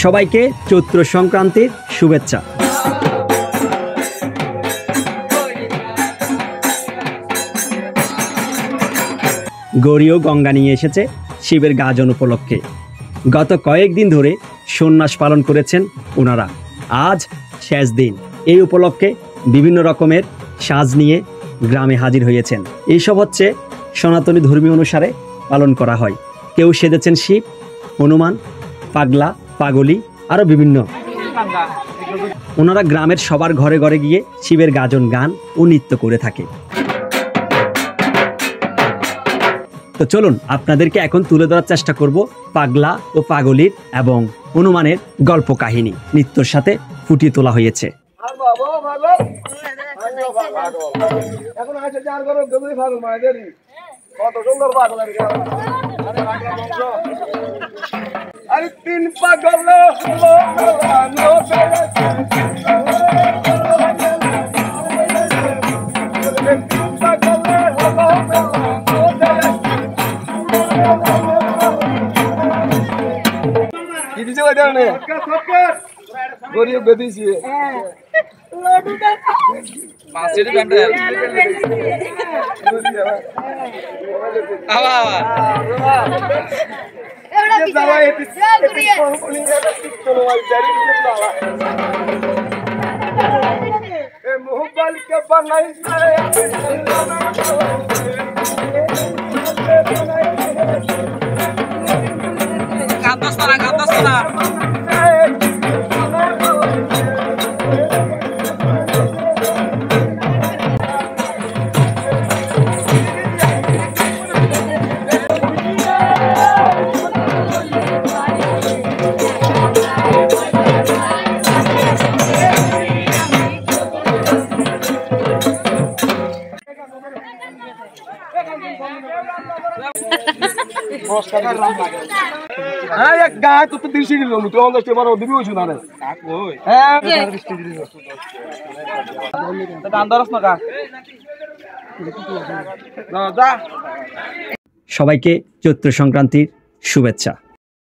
সবাইকে চৈত্র সংক্রান্তির শুভেচ্ছা। গৌরী ও গঙ্গা নিয়ে এসেছে শিবের গাজন উপলক্ষে। গত কয়েকদিন ধরে সন্ন্যাস পালন করেছেন ওনারা। আজ শেষ দিন। এই উপলক্ষে বিভিন্ন রকমের সাজ নিয়ে গ্রামে হাজির হয়েছেন। এইসব হচ্ছে সনাতনী ধর্মীয় অনুসারে পালন করা হয়। কেউ সেজেছেন শিব, হনুমান, পাগলা, পাগলি আরও বিভিন্ন। ওনারা গ্রামের সবার ঘরে ঘরে গিয়ে শিবের গাজন গান ও নৃত্য করে থাকে। তো চলুন আপনাদেরকে এখন তুলে ধরার চেষ্টা করব পাগলা ও পাগলির এবং হনুমানের গল্প কাহিনী নৃত্যর সাথে ফুটিয়ে তোলা হয়েছে। গায়ে তো 30 কিলো তুই অন্ধ বার দিবি হইছ না রে সবাইকে চৈত্র সংক্রান্তির শুভেচ্ছা।